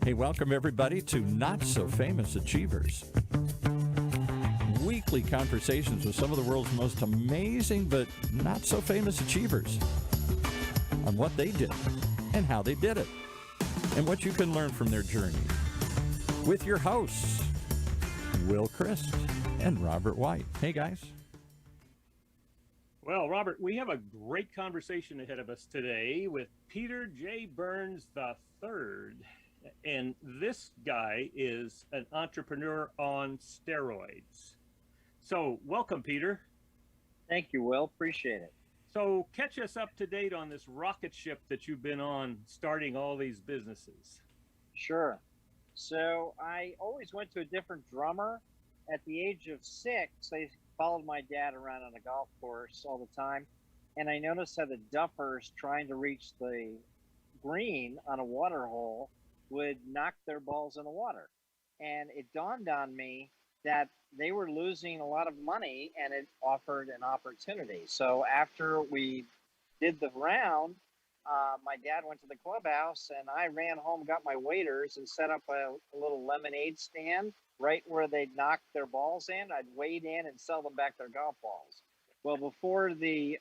Hey, welcome everybody to Not So Famous Achievers. Weekly conversations with some of the world's most amazing but not so famous achievers on what they did and how they did it and what you can learn from their journey. With your hosts, Will Christ and Robert White. Hey, guys. Well, Robert, we have a great conversation ahead of us today with Peter J. Burns III. And this guy is an entrepreneur on steroids. So welcome, Peter. Thank you, Will. Appreciate it. So catch us up to date on this rocket ship that you've been on starting all these businesses. Sure. So I always went to a different drummer. At the age of 6, I followed my dad around on a golf course all the time. And I noticed how the duffers trying to reach the green on a water hole would knock their balls in the water. And it dawned on me that they were losing a lot of money and it offered an opportunity. So after we did the round, my dad went to the clubhouse and I ran home, got my waders and set up a little lemonade stand right where they'd knock their balls in. I'd wade in and sell them back their golf balls. Well, before the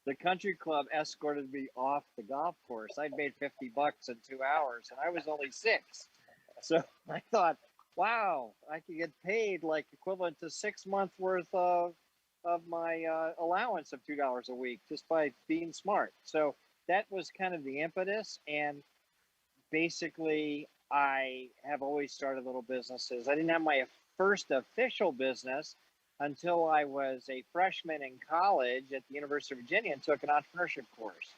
the country club escorted me off the golf course, I'd made $50 in 2 hours and I was only 6. So I thought, wow, I could get paid like equivalent to 6 months worth of my allowance of $2 a week just by being smart. So that was kind of the impetus. And basically, I have always started little businesses. I didn't have my first official business until I was a freshman in college at the University of Virginia and took an entrepreneurship course.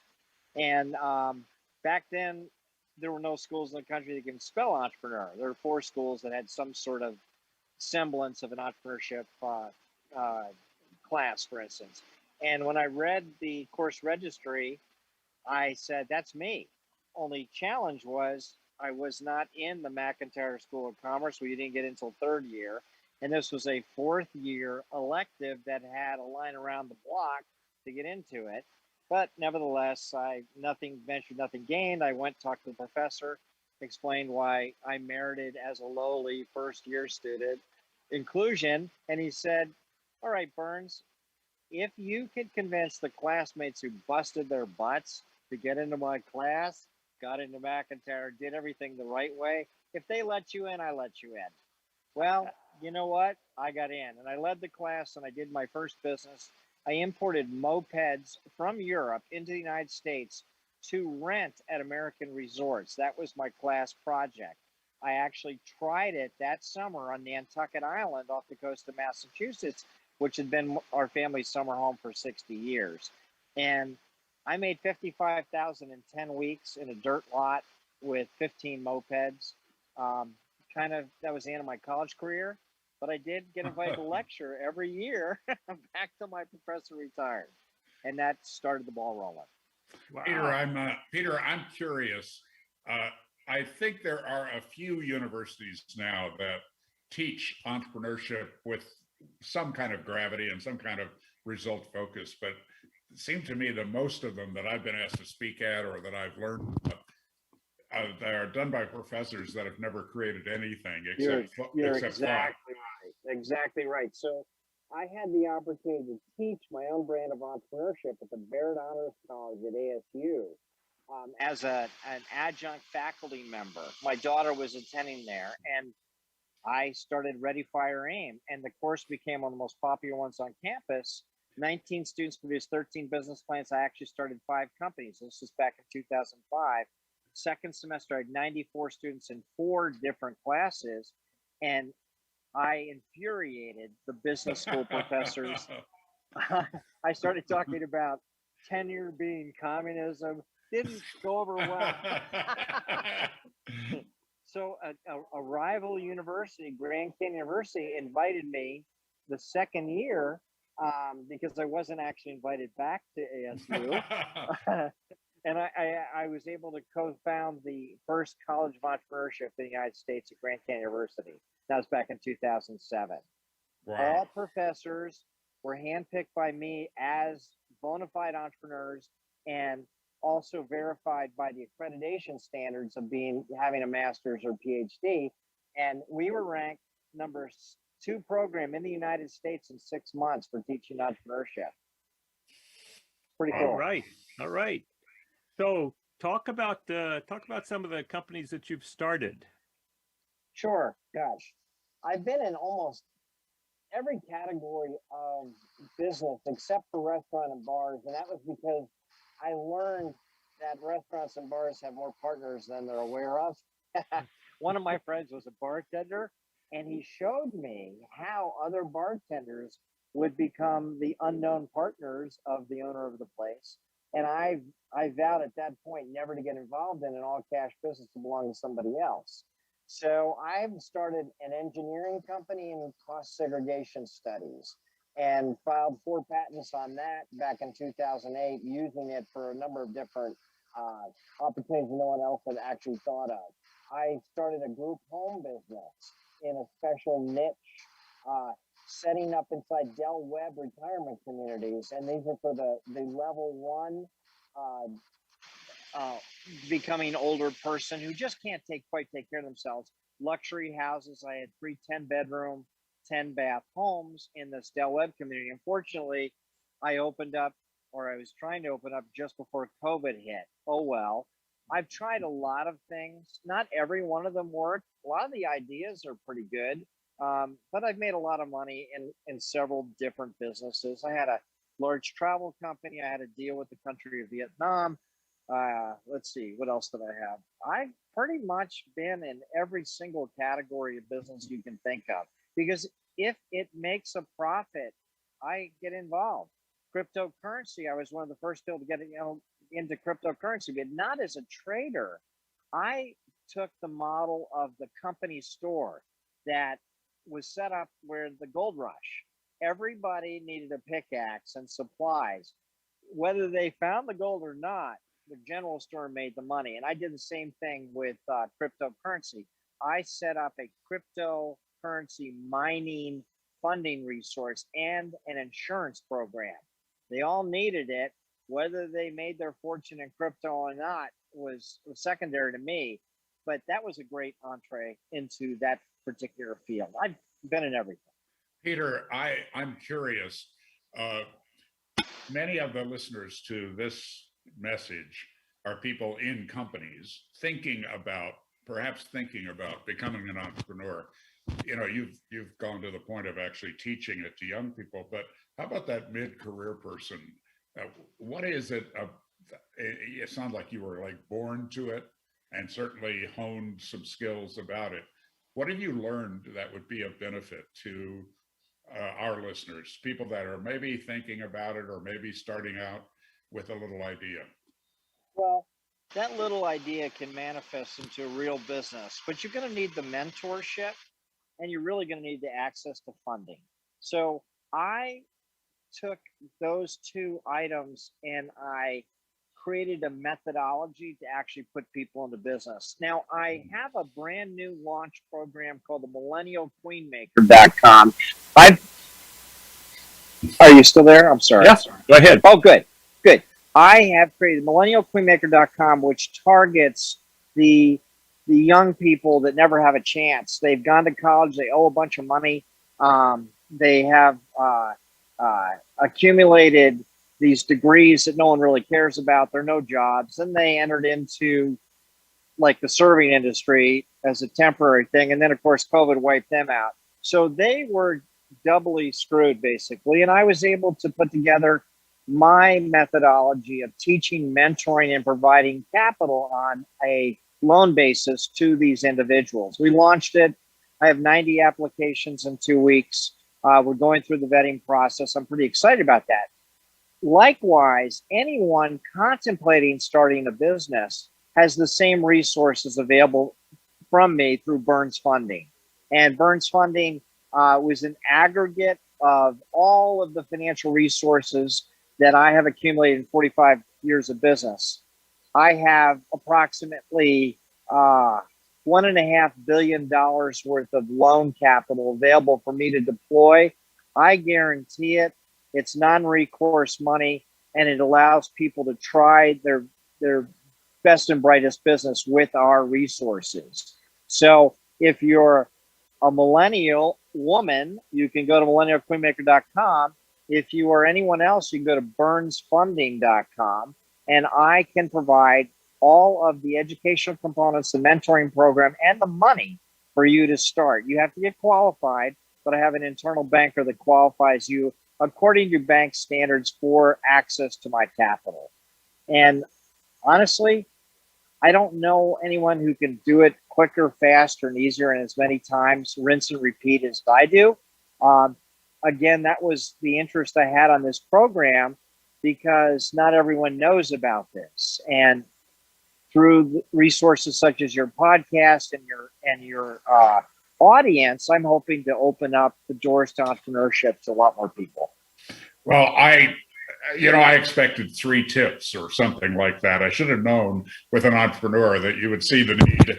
And back then, there were no schools in the country that can spell entrepreneur. There were 4 schools that had some sort of semblance of an entrepreneurship class, for instance. And when I read the course registry, I said, that's me. Only challenge was I was not in the McIntyre School of Commerce. We didn't get until 3rd year. And this was a 4th year elective that had a line around the block to get into it. But nevertheless, nothing ventured, nothing gained. I went, talked to the professor, explained why I merited as a lowly 1st year student inclusion. And he said, all right, Burns, if you could convince the classmates who busted their butts to get into my class, got into McIntyre, did everything the right way, if they let you in, I let you in. Well, you know what? I got in and I led the class and I did my first business. I imported mopeds from Europe into the United States to rent at American resorts. That was my class project. I actually tried it that summer on Nantucket Island off the coast of Massachusetts, which had been our family's summer home for 60 years. And I made $55,000 in 10 weeks in a dirt lot with 15 mopeds. That was the end of my college career, but I did get invited to lecture every year back till my professor retired, and that started the ball rolling. Wow. Peter, I'm curious. I think there are a few universities now that teach entrepreneurship with some kind of gravity and some kind of result focus, but it seemed to me that most of them that I've been asked to speak at or that I've learned they are done by professors that have never created anything except exactly right. Exactly right. So I had the opportunity to teach my own brand of entrepreneurship at the Barrett Honors College at ASU as an adjunct faculty member. My daughter was attending there, and I started Ready, Fire, Aim, and the course became one of the most popular ones on campus. 19 students produced 13 business plans. I actually started 5 companies. This was back in 2005. Second semester, I had 94 students in 4 different classes, and I infuriated the business school professors. I started talking about tenure being communism. Didn't go over well. So a rival university, Grand Canyon University, invited me the second year because I wasn't actually invited back to ASU. And I was able to co-found the first College of Entrepreneurship in the United States at Grand Canyon University. That was back in 2007. Wow. All professors were handpicked by me as bona fide entrepreneurs, and also verified by the accreditation standards of having a master's or PhD. And we were ranked number 2 program in the United States in 6 months for teaching entrepreneurship. Pretty cool. All right. So talk about some of the companies that you've started. Sure. Gosh, I've been in almost every category of business except for restaurant and bars, and that was because I learned that restaurants and bars have more partners than they're aware of. One of my friends was a bartender, and he showed me how other bartenders would become the unknown partners of the owner of the place. And I vowed at that point never to get involved in an all cash business to belong to somebody else. So I've started an engineering company in cost segregation studies and filed 4 patents on that back in 2008, using it for a number of different opportunities no one else had actually thought of. I started a group home business in a special niche, setting up inside Del Webb retirement communities. And these are for the level 1 becoming older person who just can't quite take care of themselves. Luxury houses. I had 3 10-bedroom, 10-bath homes in this Del Webb community. Unfortunately, I was trying to open up just before COVID hit. Oh, well. I've tried a lot of things. Not every one of them worked. A lot of the ideas are pretty good, but I've made a lot of money in several different businesses. I had a large travel company. I had a deal with the country of Vietnam. Let's see, what else did I have? I've pretty much been in every single category of business you can think of, because if it makes a profit, I get involved. Cryptocurrency, I was one of the first people to get into cryptocurrency, but not as a trader. I took the model of the company store that was set up where the gold rush. Everybody needed a pickaxe and supplies. Whether they found the gold or not, the general store made the money. And I did the same thing with cryptocurrency. I set up a cryptocurrency mining funding resource and an insurance program. They all needed it. Whether they made their fortune in crypto or not was secondary to me. But that was a great entree into that particular field. I've been in everything. Peter, I'm curious. Many of the listeners to this message are people in companies perhaps thinking about becoming an entrepreneur. You know, you've gone to the point of actually teaching it to young people, but how about that mid-career person? What is it? It sounds like you were like born to it and certainly honed some skills about it. What have you learned that would be of benefit to our listeners, people that are maybe thinking about it or maybe starting out with a little idea? Well, that little idea can manifest into a real business, but you're going to need the mentorship, and you're really going to need the access to funding. So I took those 2 items and I created a methodology to actually put people into business. Now, I have a brand new launch program called the Millennial Queenmaker.com. Are you still there? I'm sorry. Yes, go ahead. Oh, good. I have created MillennialQueenmaker.com, which targets the young people that never have a chance. They've gone to college. They owe a bunch of money. They have accumulated these degrees that no one really cares about. There are no jobs. Then they entered into like the serving industry as a temporary thing. And then, of course, COVID wiped them out. So they were doubly screwed, basically. And I was able to put together my methodology of teaching, mentoring, and providing capital on a loan basis to these individuals. We launched it. I have 90 applications in 2 weeks. We're going through the vetting process. I'm pretty excited about that. Likewise, anyone contemplating starting a business has the same resources available from me through Burns Funding. And Burns Funding was an aggregate of all of the financial resources that I have accumulated in 45 years of business. I have approximately $1.5 billion worth of loan capital available for me to deploy. I guarantee it. It's non-recourse money, and it allows people to try their their best and brightest business with our resources. So if you're a millennial woman, you can go to millennialqueenmaker.com. If you are anyone else, you can go to burnsfunding.com, and I can provide all of the educational components, the mentoring program, and the money for you to start. You have to get qualified, but I have an internal banker that qualifies you according to bank standards for access to my capital. And honestly, I don't know anyone who can do it quicker, faster, and easier, and as many times, rinse and repeat as I do. Again, that was the interest I had on this program, because not everyone knows about this. And through resources such as your podcast and your audience, I'm hoping to open up the doors to entrepreneurship to a lot more people. Well, I expected 3 tips or something like that. I should have known with an entrepreneur that you would see the need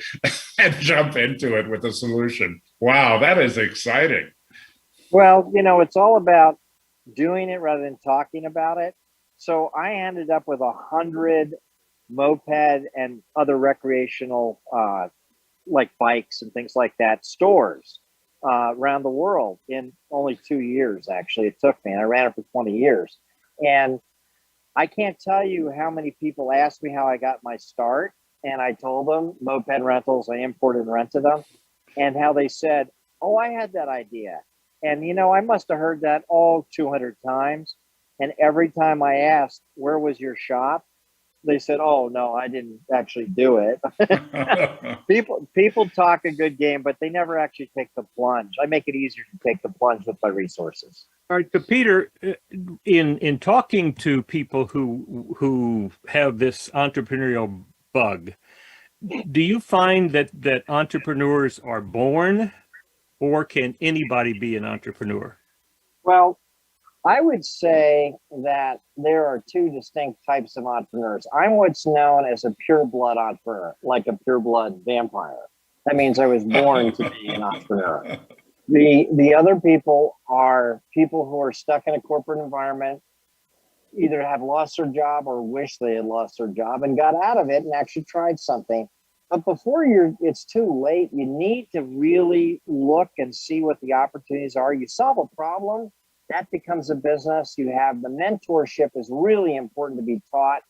and jump into it with a solution. Wow, that is exciting. Well, it's all about doing it rather than talking about it. So I ended up with 100 moped and other recreational, like bikes and things like that, stores around the world in only 2 years. Actually, it took me, and I ran it for 20 years. And I can't tell you how many people asked me how I got my start. And I told them moped rentals, I imported and rented them, and how they said, oh, I had that idea. And, I must have heard that all 200 times. And every time I asked, where was your shop? They said, oh, no, I didn't actually do it. People talk a good game, but they never actually take the plunge. I make it easier to take the plunge with my resources. All right, so Peter, in talking to people who have this entrepreneurial bug, do you find that entrepreneurs are born, or can anybody be an entrepreneur? Well, I would say that there are 2 distinct types of entrepreneurs. I'm what's known as a pure blood entrepreneur, like a pure blood vampire. That means I was born to be an entrepreneur. The other people are people who are stuck in a corporate environment, either have lost their job or wish they had lost their job and got out of it and actually tried something. But before it's too late, you need to really look and see what the opportunities are. You solve a problem, that becomes a business. You have the mentorship is really important to be taught.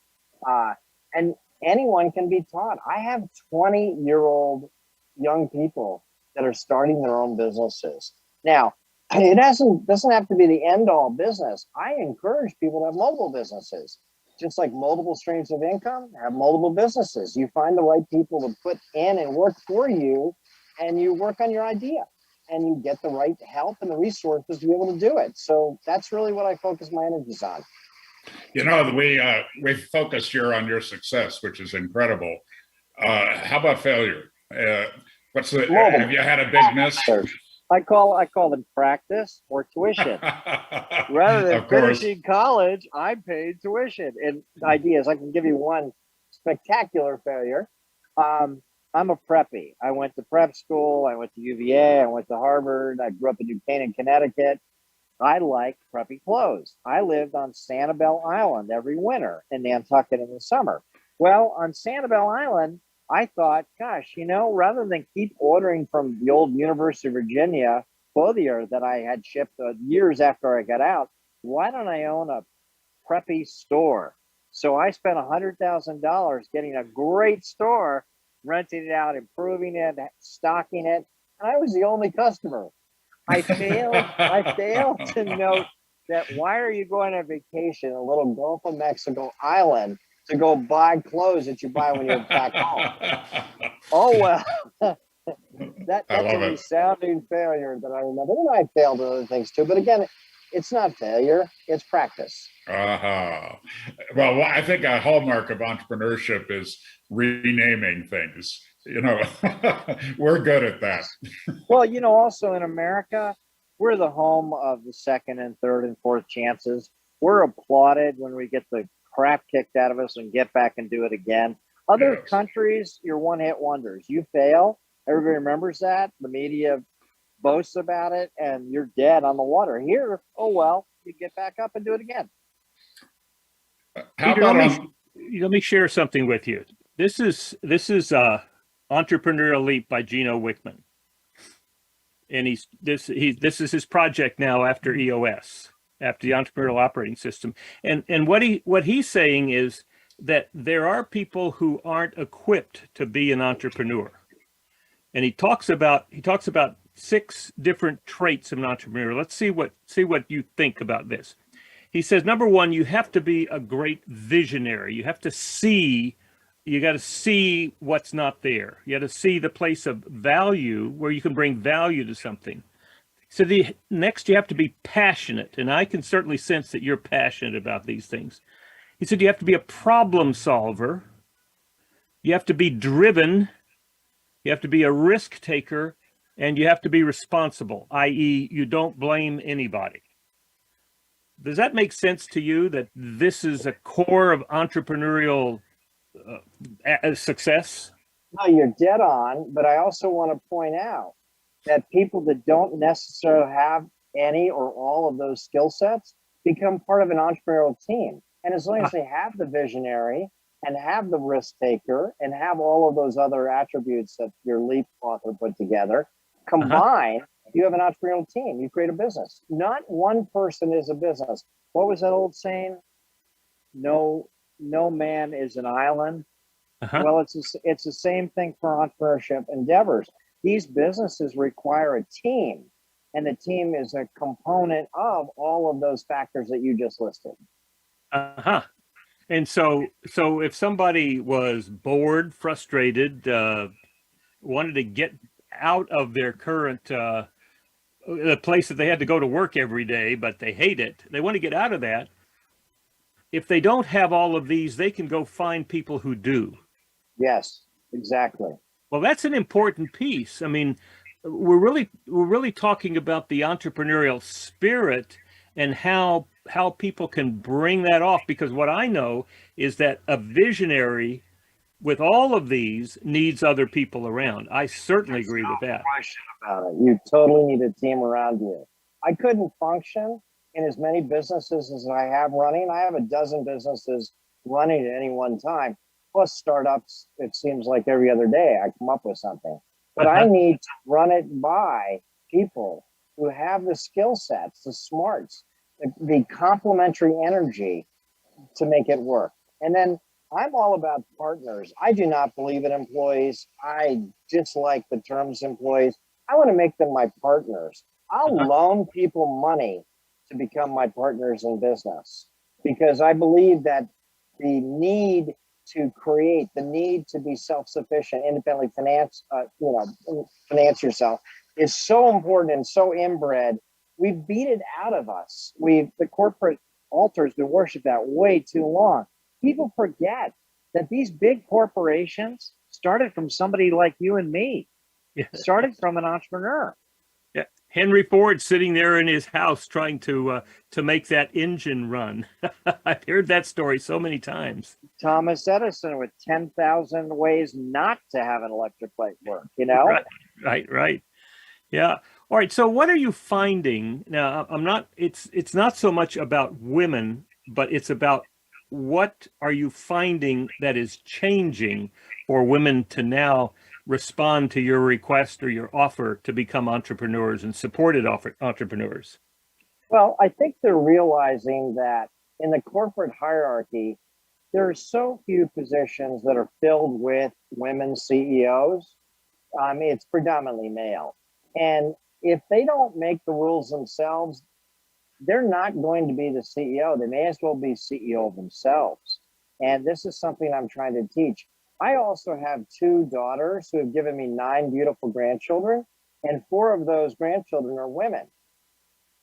And anyone can be taught. I have 20-year-old young people that are starting their own businesses. Now, it doesn't have to be the end-all business. I encourage people to have multiple businesses. Just like multiple streams of income, have multiple businesses. You find the right people to put in and work for you, and you work on your idea, and you get the right help and the resources to be able to do it. So that's really what I focus my energies on. We focused here on your success, which is incredible. How about failure? Have you had a big miss? I call them practice or tuition. Rather than finishing college, I paid tuition. And ideas, I can give you one spectacular failure. I'm a preppy. I went to prep school. I went to UVA. I went to Harvard. I grew up in New Canaan, Connecticut. I liked preppy clothes. I lived on Sanibel Island every winter and Nantucket in the summer. Well, on Sanibel Island, I thought, gosh, rather than keep ordering from the old University of Virginia clothier that I had shipped years after I got out, why don't I own a preppy store? So I spent $100,000 getting a great store, renting it out, improving it, stocking it, and I was the only customer. I failed to note that why are you going on vacation in a little Gulf of Mexico island to go buy clothes that you buy when you're back home? Oh, well, that's a resounding failure that I remember. And I failed at other things too. But again, it's not failure, it's practice. Well, I think a hallmark of entrepreneurship is renaming things. We're good at that. Well, also in America, we're the home of the second and third and fourth chances. We're applauded when we get the crap kicked out of us and get back and do it again. Other countries, you're one-hit wonders. You fail, everybody remembers that. The media boasts about it, and you're dead on the water. Here, oh well, you get back up and do it again. Peter, let me share something with you. This is Entrepreneurial Leap by Gino Wickman, and this is his project now after EOS, after the Entrepreneurial Operating System, and what he's saying is that there are people who aren't equipped to be an entrepreneur, and he talks about 6 different traits of an entrepreneur. Let's see what you think about this. He says, number 1, you have to be a great visionary. You got to see what's not there. You got to see the place of value where you can bring value to something. So next, you have to be passionate. And I can certainly sense that you're passionate about these things. He said, you have to be a problem solver. You have to be driven. You have to be a risk taker, and you have to be responsible, i.e., you don't blame anybody. Does that make sense to you, that this is a core of entrepreneurial success? No, you're dead on, but I also want to point out that people that don't necessarily have any or all of those skill sets become part of an entrepreneurial team. And as long as they have the visionary and have the risk taker and have all of those other attributes that your Leap author put together, combined, you have an entrepreneurial team. You create a business. Not one person is a business. What was that old saying? No man is an island. Well, it's the same thing for entrepreneurship endeavors. These businesses require a team, and the team is a component of all of those factors that you just listed. And so if somebody was bored, frustrated, wanted to get out of their current the place that they had to go to work every day, but they hate it, they want to get out of that. If they don't have all of these, they can go find people who do. Yes, exactly. Well, that's an important piece. I mean, we're really talking about the entrepreneurial spirit and how people can bring that off, because what I know is that a visionary with all of these needs other people around. I certainly agree with that. No question about it. You totally need a team around you. I couldn't function in as many businesses as I have running. I have a dozen businesses running at any one time, plus startups. It seems like every other day I come up with something. But I need to run it by people who have the skill sets, the smarts, the complementary energy to make it work. And then I'm all about partners. I do not believe in employees. I dislike the terms employees. I want to make them my partners. I'll loan people money to become my partners in business, because I believe that the need to create, the need to be self-sufficient, independently finance yourself is so important and so inbred. We've beat it out of us. The corporate altar's been worshipped that way too long. People forget that these big corporations started from somebody like you and me. Started from an entrepreneur. Yeah, Henry Ford sitting there in his house trying to make that engine run. I've heard that story so many times. Thomas Edison with 10,000 ways not to have an electric light work. Right. Yeah. All right. So what are you finding now? It's not so much about women, but it's about what are you finding that is changing for women to now respond to your request or your offer to become entrepreneurs and supported entrepreneurs? Well, I think they're realizing that in the corporate hierarchy, there are so few positions that are filled with women CEOs. It's predominantly male. And if they don't make the rules themselves, they're not going to be the CEO. They may as well be CEO themselves. And this is something I'm trying to teach. I also have 2 daughters who have given me 9 beautiful grandchildren, and 4 of those grandchildren are women,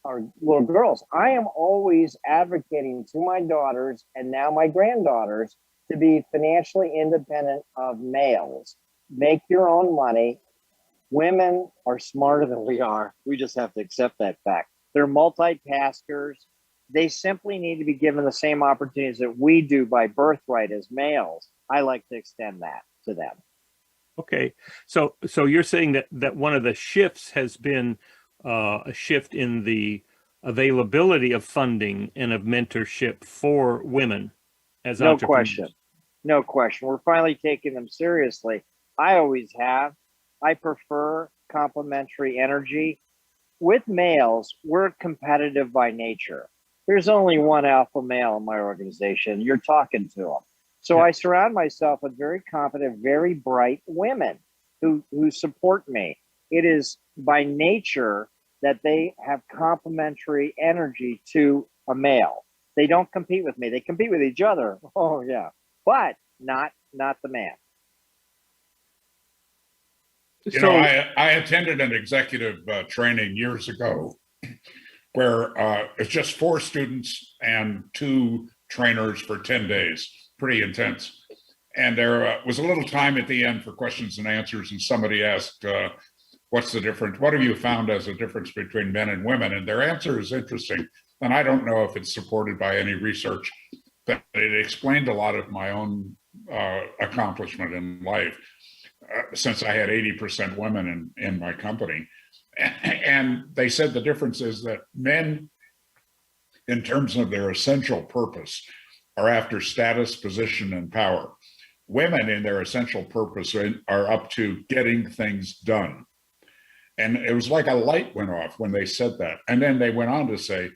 are little girls. I am always advocating to my daughters and now my granddaughters to be financially independent of males. Make your own money. Women are smarter than we are. We just have to accept that fact. They're multitaskers. They simply need to be given the same opportunities that we do by birthright as males. I like to extend that to them. Okay. So you're saying that one of the shifts has been a shift in the availability of funding and of mentorship for women as No entrepreneurs. question. No question. We're finally taking them seriously. I always have. I prefer complementary energy. With males, we're competitive by nature. There's only one alpha male in my organization. You're talking to him. So Yeah. I surround myself with very competent, very bright women who support me. It is by nature that they have complementary energy to a male. They don't compete with me. They compete with each other. Oh yeah, but not the man. You So know, I attended an executive training years ago where it's just 4 students and 2 trainers for 10 days, pretty intense. And there was a little time at the end for questions and answers, and somebody asked, what's the difference? What have you found as a difference between men and women? And their answer is interesting. And I don't know if it's supported by any research, but it explained a lot of my own accomplishment in life, since I had 80% women in my company. And they said the difference is that men, in terms of their essential purpose, are after status, position, and power. Women, in their essential purpose, are up to getting things done. And it was like a light went off when they said that. And then they went on to say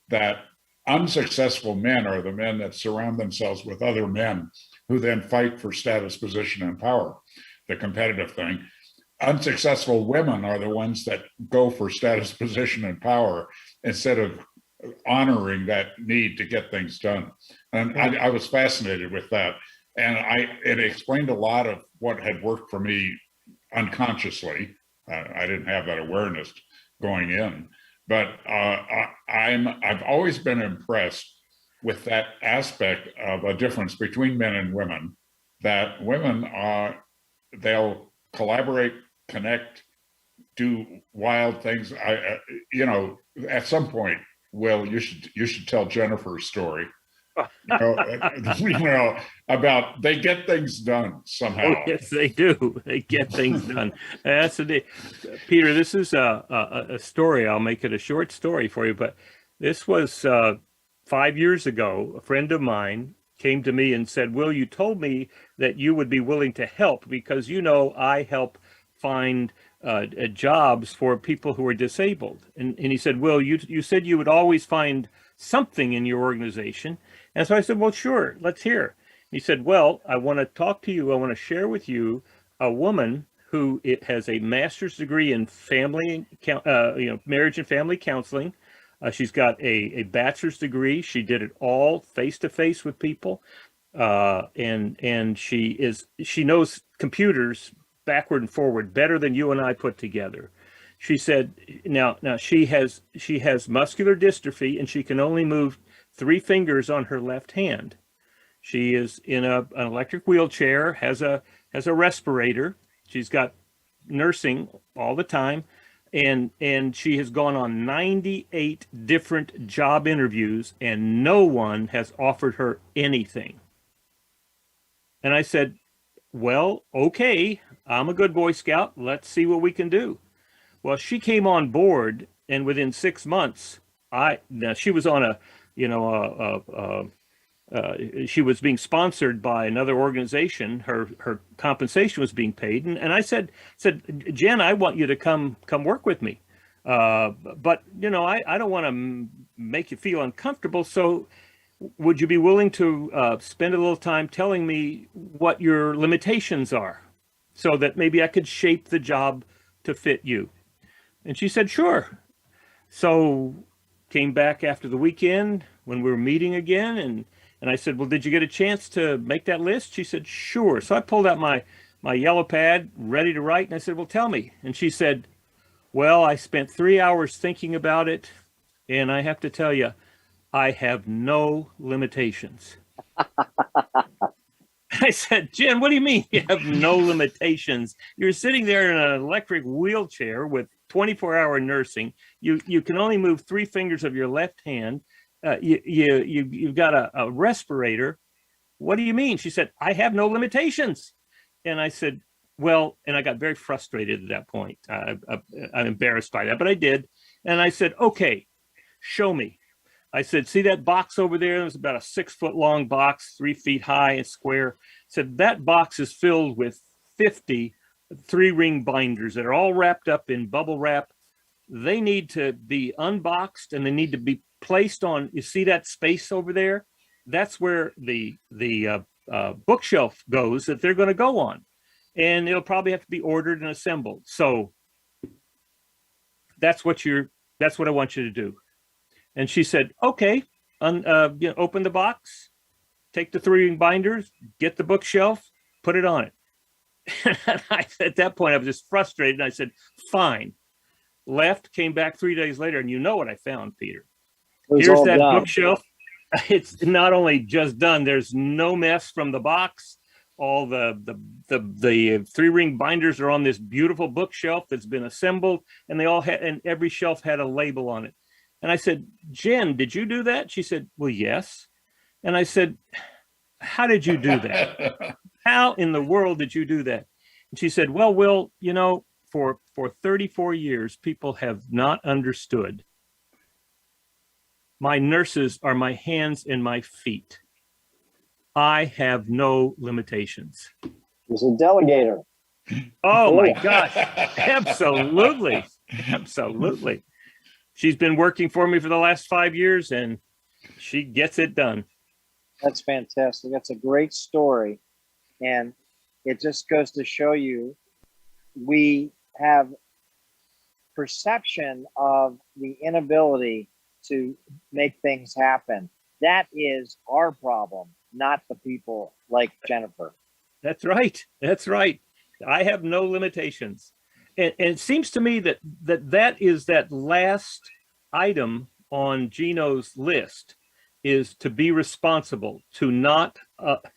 that unsuccessful men are the men that surround themselves with other men who then fight for status, position, and power, the competitive thing. Unsuccessful women are the ones that go for status, position, and power instead of honoring that need to get things done. And I was fascinated with that. And it explained a lot of what had worked for me unconsciously. I didn't have that awareness going in, but I've always been impressed with that aspect of a difference between men and women, that women they'll collaborate, connect, do wild things. You know, at some point, Will, you should tell Jennifer's story. You know, about they get things done somehow. oh, yes, they do. They get things done. That's the Peter. This is a story. I'll make it a short story for you. But this was 5 years ago. A friend of mine came to me and said, "Will, you told me that you would be willing to help because you know I help find jobs for people who are disabled." And he said, "Will, you said you would always find something in your organization." And so I said, "Well, sure, let's hear." He said, "Well, I want to talk to you. I want to share with you a woman who has a master's degree in marriage and family counseling. She's got a bachelor's degree. She did it all face to face with people, and she knows computers backward and forward better than you and I put together." She said, "Now she has muscular dystrophy, and she can only move 3 fingers on her left hand. She is in an electric wheelchair, has a respirator. She's got nursing all the time, and she has gone on 98 different job interviews, and no one has offered her anything." And I said, "Well, okay, I'm a good Boy Scout. Let's see what we can do." Well, she came on board, and within 6 months, now she was on she was being sponsored by another organization. Her compensation was being paid, and I said, "Jen, I want you to come work with me, but you know, I don't want to make you feel uncomfortable. So, would you be willing to spend a little time telling me what your limitations are, so that maybe I could shape the job to fit you?" And she said, "Sure." So came back after the weekend when we were meeting again, and I said, "Well, did you get a chance to make that list?" She said, "Sure." So I pulled out my yellow pad ready to write, and I said, "Well, tell me." And she said, "Well, I spent 3 hours thinking about it, and I have to tell you, I have no limitations." I said, "Jen, what do you mean you have no limitations? You're sitting there in an electric wheelchair with 24-hour nursing. You can only move 3 fingers of your left hand. You've got a respirator. What do you mean?" She said, "I have no limitations." And I said, "Well," and I got very frustrated at that point. I'm embarrassed by that, but I did. And I said, "Okay, show me." I said, see that box over there? It was about a 6-foot long box, 3 feet high and square. I said, that box is filled with 50 3-ring binders that are all wrapped up in bubble wrap. They need to be unboxed and they need to be placed on, you see that space over there? That's where the bookshelf goes that they're going to go on. And it'll probably have to be ordered and assembled. So that's what I want you to do. And she said, okay, open the box, take the 3-ring binders, get the bookshelf, put it on it. And at that point, I was just frustrated. And I said, fine. Left, came back 3 days later. And you know what I found, Peter? Here's that bookshelf. It's not only just done, there's no mess from the box. All the 3-ring binders are on this beautiful bookshelf that's been assembled, and they all had, and every shelf had a label on it. And I said, Jen, did you do that? She said, well, yes. And I said, how did you do that? How in the world did you do that? And she said, well, Will, you know, for 34 years, people have not understood. My nurses are my hands and my feet. I have no limitations. He's a delegator. Oh my gosh. Absolutely. Absolutely. She's been working for me for the last 5 years and she gets it done. That's fantastic. That's a great story. And it just goes to show you, we have perception of the inability to make things happen. That is our problem, not the people like Jennifer. That's right. That's right. I have no limitations. And it seems to me that is that last item on Gino's list, is to be responsible, to not,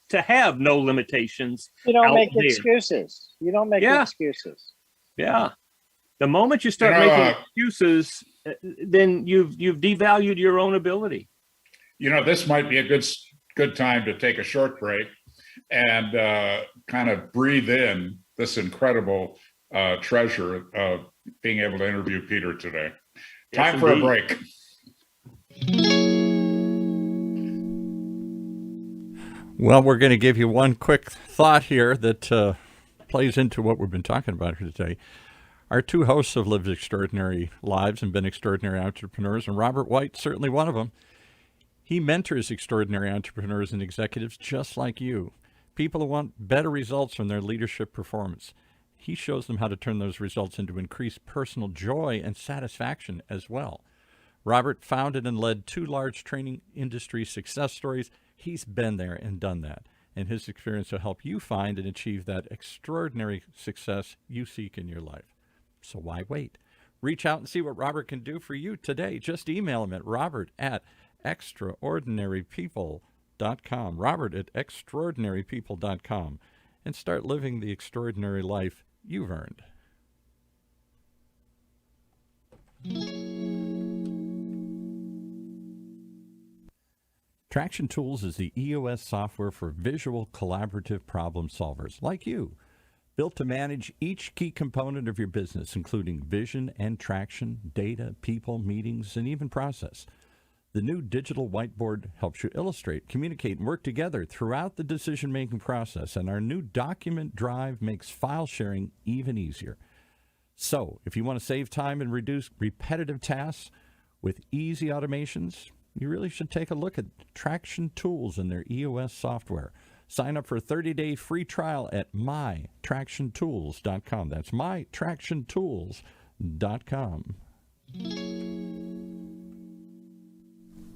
to have no limitations. You don't make excuses. You don't make excuses. Yeah. The moment you start making excuses, then you've devalued your own ability. You know, this might be a good time to take a short break and kind of breathe in this incredible treasure of being able to interview Peter today. Time for a break. Well, we're going to give you one quick thought here that plays into what we've been talking about here today. Our two hosts have lived extraordinary lives and been extraordinary entrepreneurs, and Robert White, certainly one of them. He mentors extraordinary entrepreneurs and executives just like you, people who want better results from their leadership performance. He shows them how to turn those results into increased personal joy and satisfaction as well. Robert founded and led 2 large training industry success stories. He's been there and done that, and his experience will help you find and achieve that extraordinary success you seek in your life. So why wait? Reach out and see what Robert can do for you today. Just email him at robert@extraordinarypeople.com, robert@extraordinarypeople.com, and start living the extraordinary life you've earned. Traction Tools is the EOS software for visual collaborative problem solvers like you, built to manage each key component of your business, including vision and traction, data, people, meetings, and even process. The new digital whiteboard helps you illustrate, communicate, and work together throughout the decision-making process, and our new document drive makes file sharing even easier. So, if you want to save time and reduce repetitive tasks with easy automations, you really should take a look at Traction Tools and their EOS software. Sign up for a 30-day free trial at mytractiontools.com. That's mytractiontools.com.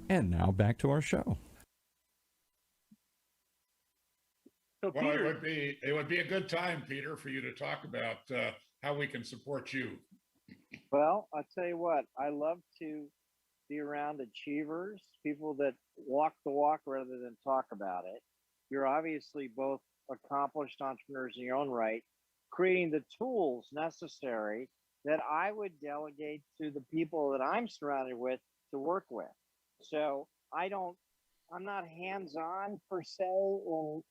And now back to our show. So Well, Peter, it would be a good time, Peter, for you to talk about how we can support you. Well, I'll tell you what, I love to be around achievers, people that walk the walk rather than talk about it. You're obviously both accomplished entrepreneurs in your own right, creating the tools necessary that I would delegate to the people that I'm surrounded with to work with. So I'm not hands-on per se in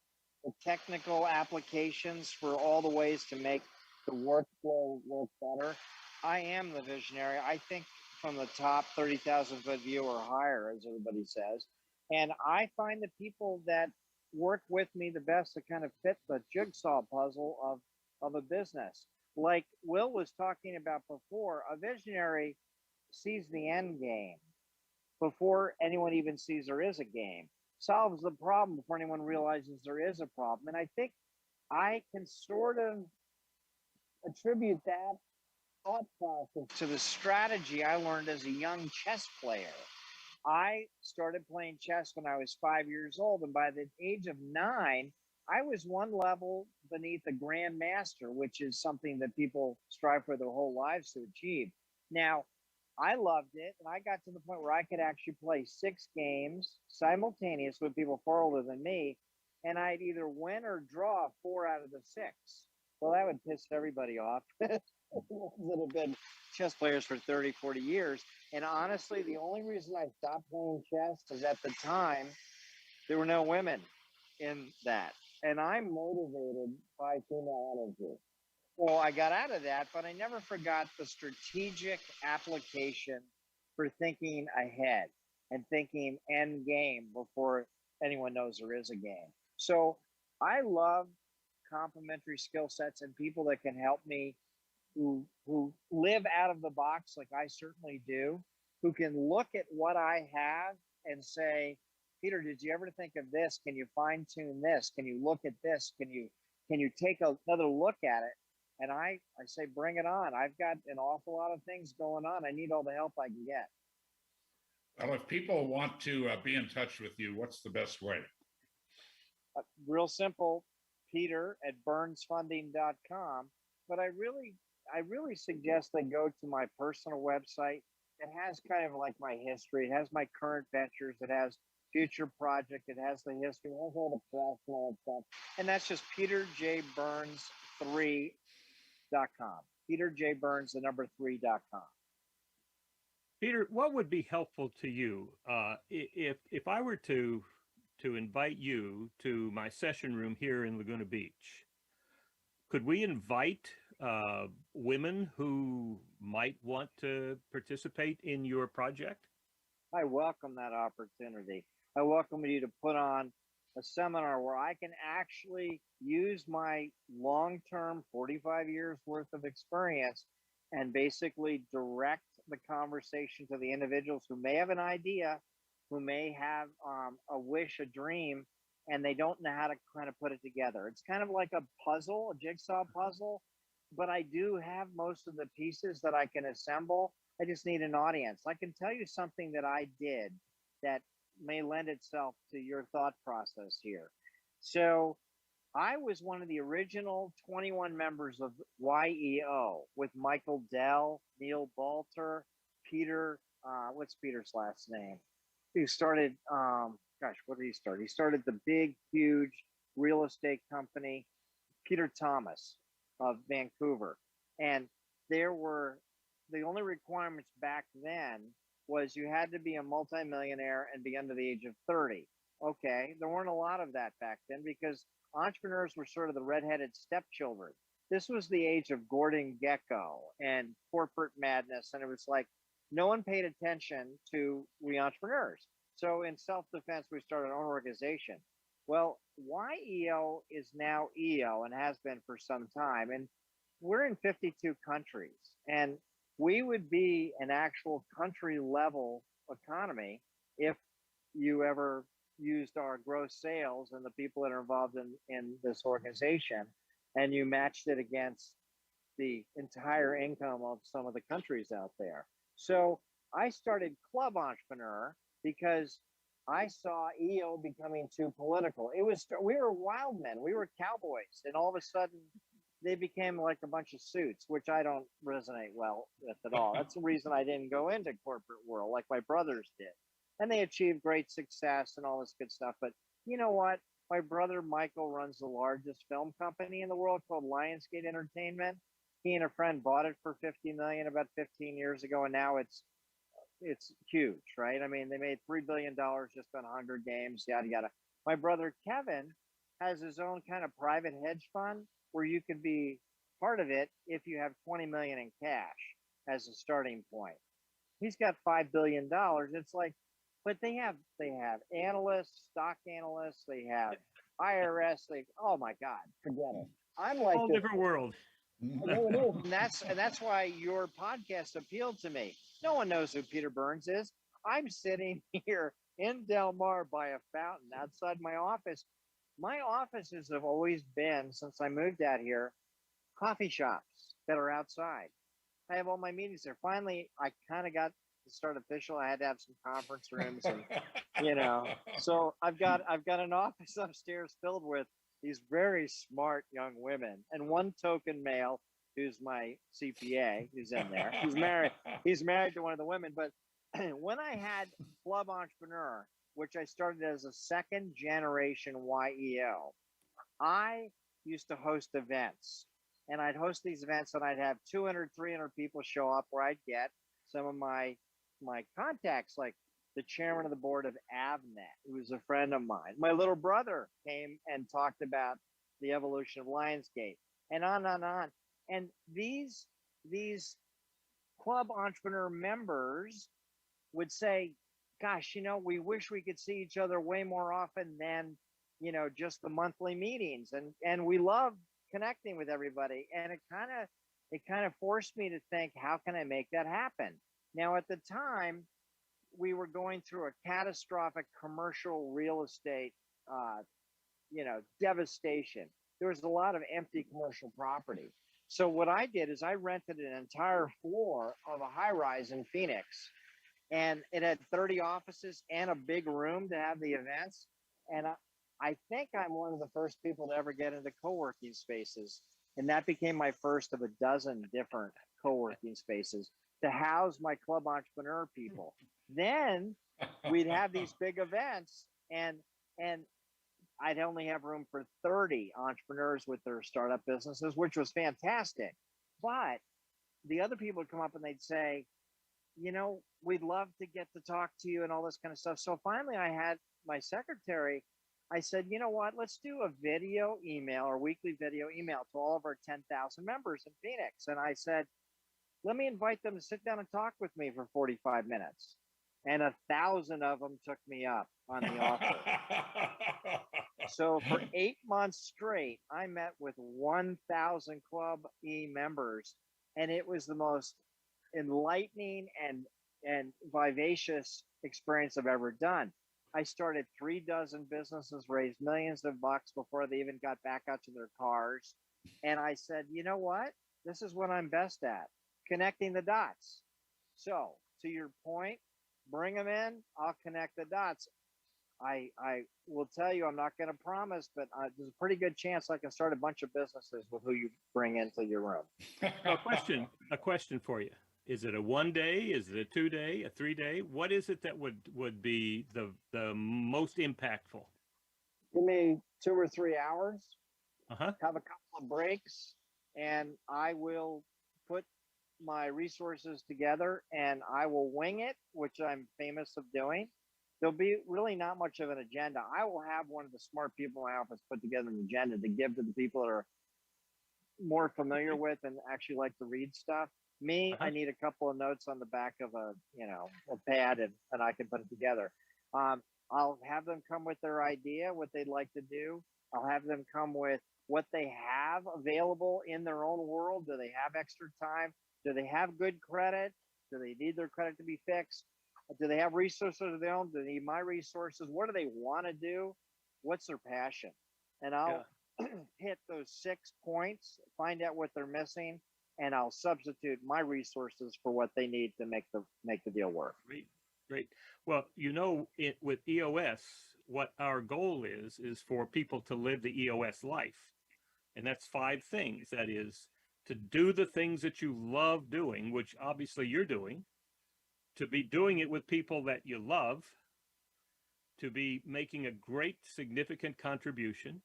the technical applications for all the ways to make the workflow work better. I am the visionary. I think from the top 30,000-foot view or higher, as everybody says. And I find the people that work with me the best to kind of fit the jigsaw puzzle of a business. Like Will was talking about before, a visionary sees the end game before anyone even sees there is a game, solves the problem before anyone realizes there is a problem. And I think I can sort of attribute that thought process to the strategy I learned as a young chess player. I started playing chess when I was 5 years old, and by the age of 9, I was one level beneath a grandmaster, which is something that people strive for their whole lives to achieve. Now, I loved it, and I got to the point where I could actually play 6 games simultaneously with people far older than me, and I'd either win or draw 4 out of the 6. Well, that would piss everybody off that have been chess players for 30, 40 years. And honestly, the only reason I stopped playing chess is at the time there were no women in that. And I'm motivated by female energy. Well, I got out of that, but I never forgot the strategic application for thinking ahead and thinking end game before anyone knows there is a game. So I love complementary skill sets and people that can help me who live out of the box like I certainly do, who can look at what I have and say, Peter, did you ever think of this? Can you fine tune this? Can you look at this? Can you take another look at it? And I say, bring it on. I've got an awful lot of things going on. I need all the help I can get. Well, if people want to be in touch with you, what's the best way? Real simple, peter@burnsfunding.com. But I really suggest they go to my personal website. It has kind of like my history. It has my current ventures. It has future project. It has the history. It has all the press and all that stuff. And that's just peterjburns3.com. peterjburns3.com. Peter, what would be helpful to you if I were to invite you to my session room here in Laguna Beach? Could we invite women who might want to participate in your project? I welcome that opportunity. I welcome you to put on a seminar where I can actually use my long-term 45 years worth of experience and basically direct the conversation to the individuals who may have an idea, who may have a wish, a dream, and they don't know how to kind of put it together. It's kind of like a puzzle, a jigsaw puzzle, but I do have most of the pieces that I can assemble. I just need an audience. I can tell you something that I did that may lend itself to your thought process here. So I was one of the original 21 members of YEO with Michael Dell, Neil Balter, Peter, what's Peter's last name? He started, what did he start? He started the big, huge real estate company, Peter Thomas of Vancouver. And the only requirements back then was you had to be a multimillionaire and be under the age of 30. Okay, there weren't a lot of that back then because entrepreneurs were sort of the redheaded stepchildren. This was the age of Gordon Gekko and corporate madness. And it was like, no one paid attention to we entrepreneurs. So in self-defense, we started our own organization. Well, YEO is now EO and has been for some time. And we're in 52 countries. And we would be an actual country level economy if you ever used our gross sales and the people that are involved in this organization, and you matched it against the entire income of some of the countries out there. So I started Club Entrepreneur because I saw EO becoming too political. We were wild men, we were cowboys, and all of a sudden they became like a bunch of suits, which I don't resonate well with at all. That's the reason I didn't go into corporate world like my brothers did. And they achieved great success and all this good stuff. But you know what? My brother Michael runs the largest film company in the world called Lionsgate Entertainment. He and a friend bought it for $50 million about 15 years ago, and now it's huge, right? I mean, they made $3 billion just on Hunger Games, yada yada. My brother Kevin has his own kind of private hedge fund where you can be part of it if you have $20 million in cash as a starting point. He's got $5 billion. It's like, but they have analysts, stock analysts, they have IRS. Oh my God, forget it. I'm like Whole different world. No, it is. And that's why your podcast appealed to me. No one knows who Peter Burns is. I'm sitting here in Del Mar by a fountain outside my office. My offices have always been, since I moved out here, coffee shops that are outside. I have all my meetings there. Finally, I kind of got to start official. I had to have some conference rooms, and so I've got an office upstairs filled with these very smart young women and one token male who's my CPA who's in there. He's married to one of the women. But when I had Club Entrepreneur, which I started as a second generation YEO, I used to host events, and I'd host these events and I'd have 200, 300 people show up, where I'd get some of my contacts, like the chairman of the board of Avnet, who was a friend of mine. My little brother came and talked about the evolution of Lionsgate, and on and on. And these Club Entrepreneur members would say, gosh, we wish we could see each other way more often than, just the monthly meetings. And we love connecting with everybody. And it kind of forced me to think, how can I make that happen? Now, at the time, we were going through a catastrophic commercial real estate, devastation. There was a lot of empty commercial property. So what I did is I rented an entire floor of a high rise in Phoenix, and it had 30 offices and a big room to have the events. And I think I'm one of the first people to ever get into co-working spaces. And that became my first of a dozen different co-working spaces to house my Club Entrepreneur people. Then we'd have these big events, and I'd only have room for 30 entrepreneurs with their startup businesses, which was fantastic. But the other people would come up and they'd say, we'd love to get to talk to you and all this kind of stuff. So finally I had my secretary, I said, you know what, let's do a video email or weekly video email to all of our 10,000 members in Phoenix. And I said, let me invite them to sit down and talk with me for 45 minutes. And 1,000 of them took me up on the offer. So for 8 months straight, I met with 1,000 Club E members, and it was the most enlightening and vivacious experience I've ever done. I started 36 businesses, raised millions of bucks before they even got back out to their cars. And I said, you know what? This is what I'm best at, connecting the dots. So to your point, bring them in, I'll connect the dots. I will tell you, I'm not going to promise, but there's a pretty good chance I can start a bunch of businesses with who you bring into your room. A question for you. Is it a 1 day? Is it a 2 day, a 3 day? What is it that would be the most impactful? Give me 2 or 3 hours, Uh-huh. have a couple of breaks, and I will put my resources together and I will wing it, which I'm famous of doing. There'll be really not much of an agenda. I will have one of the smart people in my office put together an agenda to give to the people that are more familiar with and actually like to read stuff. Me, I need a couple of notes on the back of a pad, and I can put it together. I'll have them come with their idea, what they'd like to do. I'll have them come with what they have available in their own world. Do they have extra time? Do they have good credit? Do they need their credit to be fixed? Do they have resources of their own? Do they need my resources? What do they want to do? What's their passion? And I'll hit those 6 points, find out what they're missing, and I'll substitute my resources for what they need to make the deal work. Great. Well, with EOS, what our goal is for people to live the EOS life. And that's 5 things. That is, to do the things that you love doing, which obviously you're doing, to be doing it with people that you love, to be making a great significant contribution,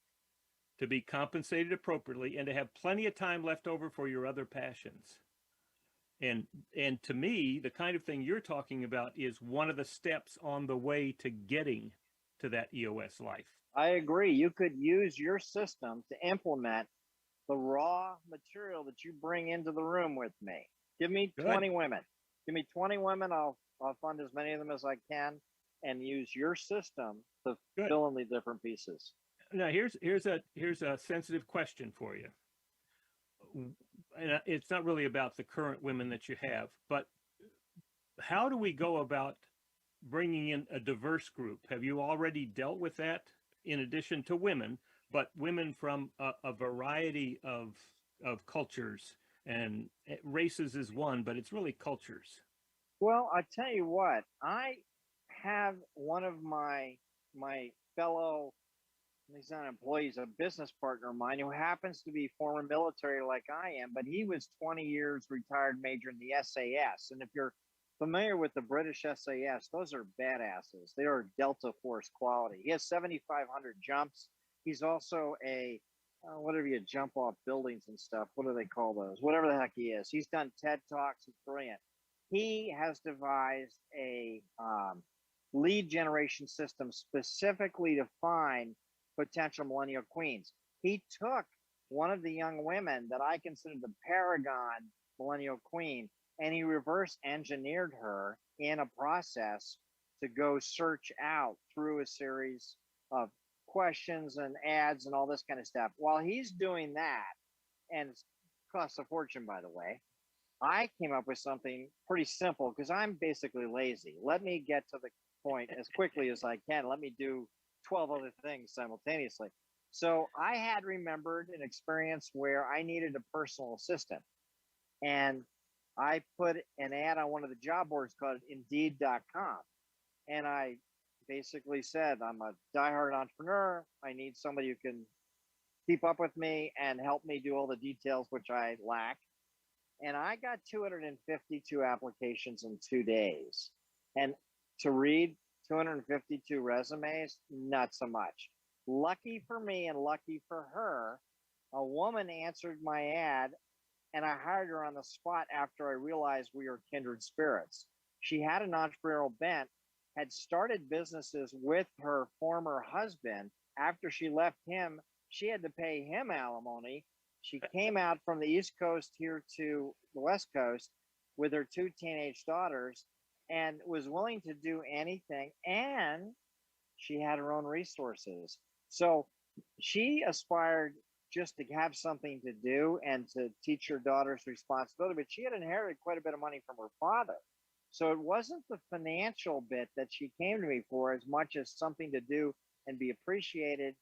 to be compensated appropriately, and to have plenty of time left over for your other passions. And to me, the kind of thing you're talking about is one of the steps on the way to getting to that EOS life. I agree. You could use your system to implement the raw material that you bring into the room with me. Give me 20 women. Give me 20 women, I'll fund as many of them as I can and use your system to Good. fill in the different pieces. Now here's a sensitive question for you. And it's not really about the current women that you have, but how do we go about bringing in a diverse group? Have you already dealt with that in addition to women, but women from a variety of cultures, and races is one, but it's really cultures. Well, I tell you what, I have one of my fellow, he's not an employee, he's a business partner of mine who happens to be former military like I am, but he was 20 years retired major in the SAS. And if you're familiar with the British SAS, those are badasses. They are Delta Force quality. He has 7,500 jumps. He's also a whatever you jump off buildings and stuff. What do they call those? Whatever the heck he is. He's done TED Talks. He's brilliant. He has devised a lead generation system specifically to find potential millennial queens. He took one of the young women that I consider the paragon millennial queen, and he reverse engineered her in a process to go search out through a series of questions and ads and all this kind of stuff. While he's doing that, and it costs a fortune, by the way, I came up with something pretty simple because I'm basically lazy. Let me get to the point as quickly as I can. Let me do 12 other things simultaneously. So I had remembered an experience where I needed a personal assistant. And I put an ad on one of the job boards called Indeed.com. And I basically said, I'm a diehard entrepreneur. I need somebody who can keep up with me and help me do all the details, which I lack. And I got 252 applications in 2 days. And to read 252 resumes, not so much. Lucky for me and lucky for her, a woman answered my ad and I hired her on the spot after I realized we were kindred spirits. She had an entrepreneurial bent, had started businesses with her former husband. After she left him, she had to pay him alimony. She came out from the East Coast here to the West Coast with her 2 teenage daughters and was willing to do anything. And she had her own resources. So she aspired just to have something to do and to teach her daughters responsibility, but she had inherited quite a bit of money from her father. So it wasn't the financial bit that she came to me for as much as something to do and be appreciated.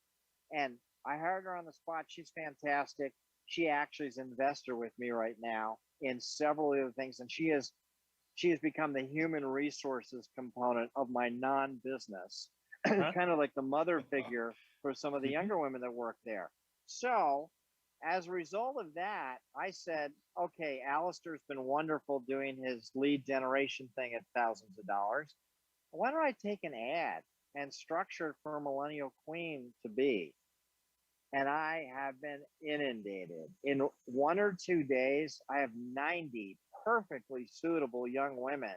And I hired her on the spot. She's fantastic. She actually is an investor with me right now in several other things. And she has become the human resources component of my non-business, kind of like the mother figure for some of the younger women that work there. So as a result of that, I said, okay, Alistair's been wonderful doing his lead generation thing at thousands of dollars. Why don't I take an ad and structure it for a millennial queen to be? And I have been inundated. In 1 or 2 days, I have 90 perfectly suitable young women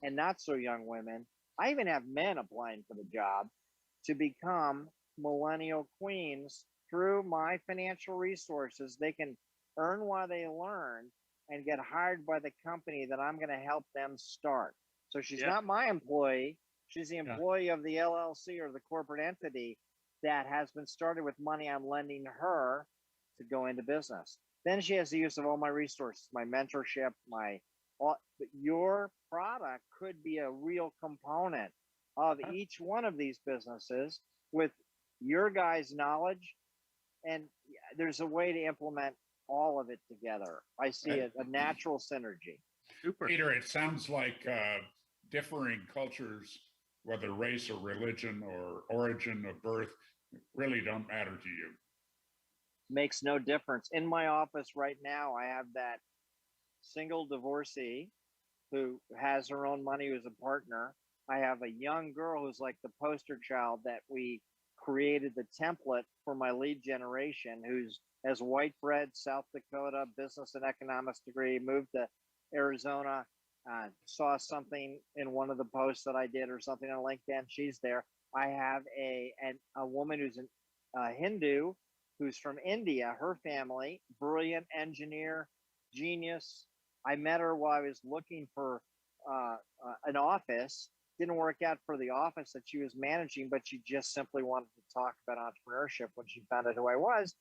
and not so young women. I even have men applying for the job to become millennial queens through my financial resources. They can earn while they learn and get hired by the company that I'm going to help them start. So she's not my employee. She's the employee of the LLC or the corporate entity that has been started with money I'm lending her to go into business. Then she has the use of all my resources, my mentorship, but your product could be a real component of each one of these businesses with your guys' knowledge. And there's a way to implement all of it together. I see a natural synergy. Super. Peter, it sounds like differing cultures, whether race or religion or origin of birth, really don't matter to you. Makes no difference. In my office right now, I have that single divorcee who has her own money, who's a partner. I have a young girl who's like the poster child that we created the template for my lead generation, who's has white bread, South Dakota, business and economics degree, moved to Arizona, saw something in one of the posts that I did or something on LinkedIn. She's there. I have a woman who's a Hindu who's from India, her family, brilliant engineer, genius. I met her while I was looking for an office. Didn't work out for the office that she was managing, but she just simply wanted to talk about entrepreneurship when she found out who I was.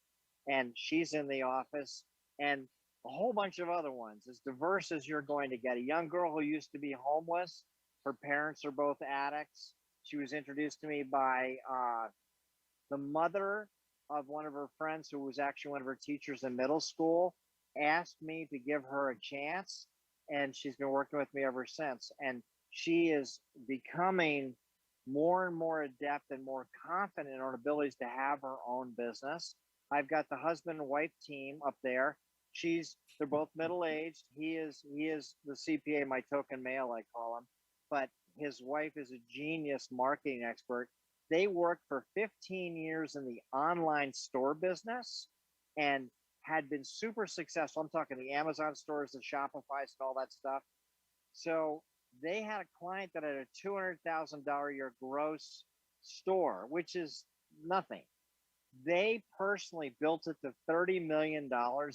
And she's in the office, and a whole bunch of other ones, as diverse as you're going to get. A young girl who used to be homeless. Her parents are both addicts. She was introduced to me by the mother of one of her friends, who was actually one of her teachers in middle school, asked me to give her a chance, and she's been working with me ever since. And she is becoming more and more adept and more confident in her abilities to have her own business. I've got the husband and wife team up there. They're both middle-aged. He is the CPA, my token male, I call him, but his wife is a genius marketing expert. They worked for 15 years in the online store business and had been super successful. I'm talking the Amazon stores, the Shopify's, and all that stuff. So they had a client that had a $200,000 a year gross store, which is nothing. They personally built it to $30 million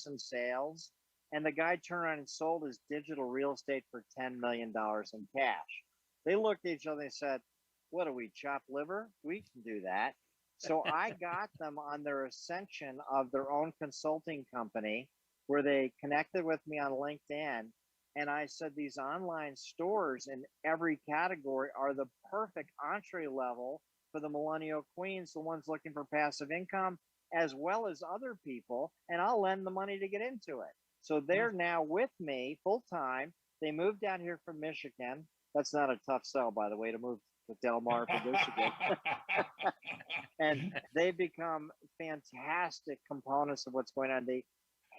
in sales, and the guy turned around and sold his digital real estate for $10 million in cash. They looked at each other and said, what do we, chop liver? We can do that. So I got them on their ascension of their own consulting company, where they connected with me on LinkedIn. And I said, these online stores in every category are the perfect entree level for the Millennial Queens, the ones looking for passive income, as well as other people. And I'll lend the money to get into it. So they're now with me full time. They moved down here from Michigan. That's not a tough sell, by the way, to move to Del Mar from Michigan. And they become fantastic components of what's going on. They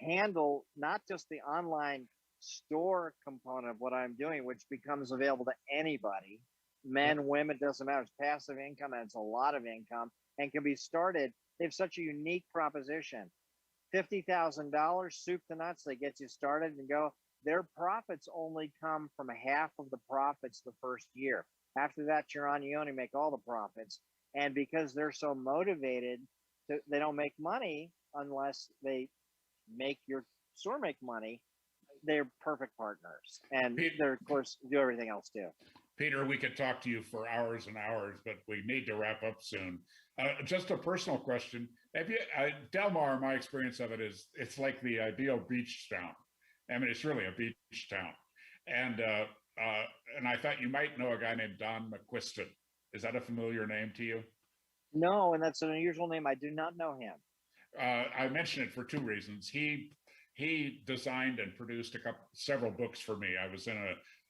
handle not just the online store component of what I'm doing, which becomes available to anybody, men, women, doesn't matter. It's passive income, and it's a lot of income, and can be started. They have such a unique proposition. $50,000 soup to nuts. They get you started and go. Their profits only come from half of the profits the first year. After that, you're on, you only make all the profits. And because they're so motivated, they don't make money unless they make your store make money. They're perfect partners. And they're, of course, do everything else too. Peter, we could talk to you for hours and hours, but we need to wrap up soon. Just a personal question. Have you, Del Mar, my experience of it is, it's like the ideal beach town. I mean, it's really a beach town. And I thought you might know a guy named Don McQuiston. Is that a familiar name to you? No, and that's an unusual name. I do not know him. I mention it for two reasons. He designed and produced several books for me. I was in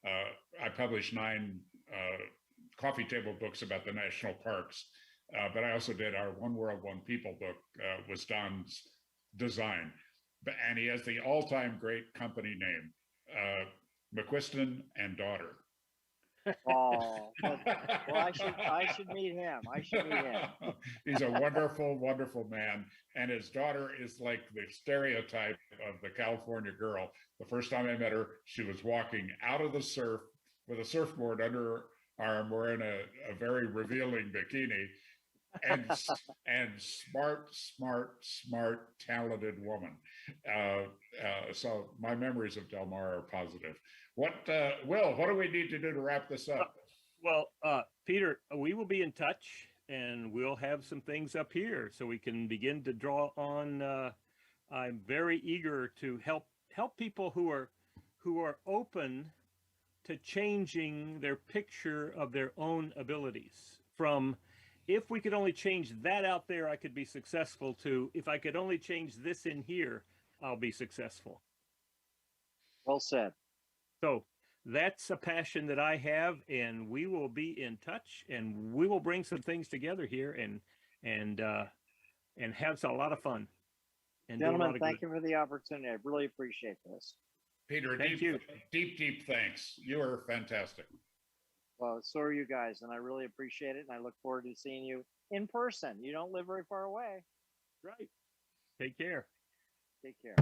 I published 9 coffee table books about the national parks, but I also did our One World, One People book, was Don's design. And he has the all-time great company name, McQuiston and Daughter. Oh, well, I should meet him. I should meet him. He's a wonderful, wonderful man. And his daughter is like the stereotype of the California girl. The first time I met her, she was walking out of the surf with a surfboard under her arm, wearing a very revealing bikini. And smart, talented woman. So my memories of Del Mar are positive. Will, what do we need to do to wrap this up? Well, Peter, we will be in touch, and we'll have some things up here so we can begin to draw on. I'm very eager to help people who are open to changing their picture of their own abilities. From, if we could only change that out there, I could be successful, to, if I could only change this in here, I'll be successful. Well said. So that's a passion that I have, and we will be in touch, and we will bring some things together here and have a lot of fun. And gentlemen, thank you for the opportunity. I really appreciate this. Peter, deep thanks. You are fantastic. Well, so are you guys, and I really appreciate it, and I look forward to seeing you in person. You don't live very far away. Right. Take care. Take care.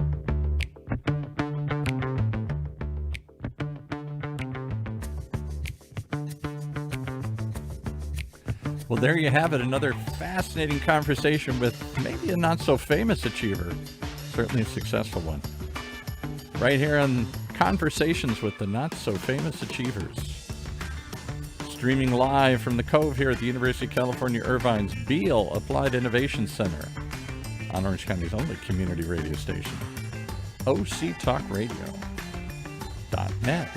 Well, there you have it. Another fascinating conversation with maybe a not so famous achiever, certainly a successful one. Right here on Conversations with the Not-So-Famous Achievers. Streaming live from the Cove here at the University of California, Irvine's Beale Applied Innovation Center on Orange County's only community radio station, octalkradio.net.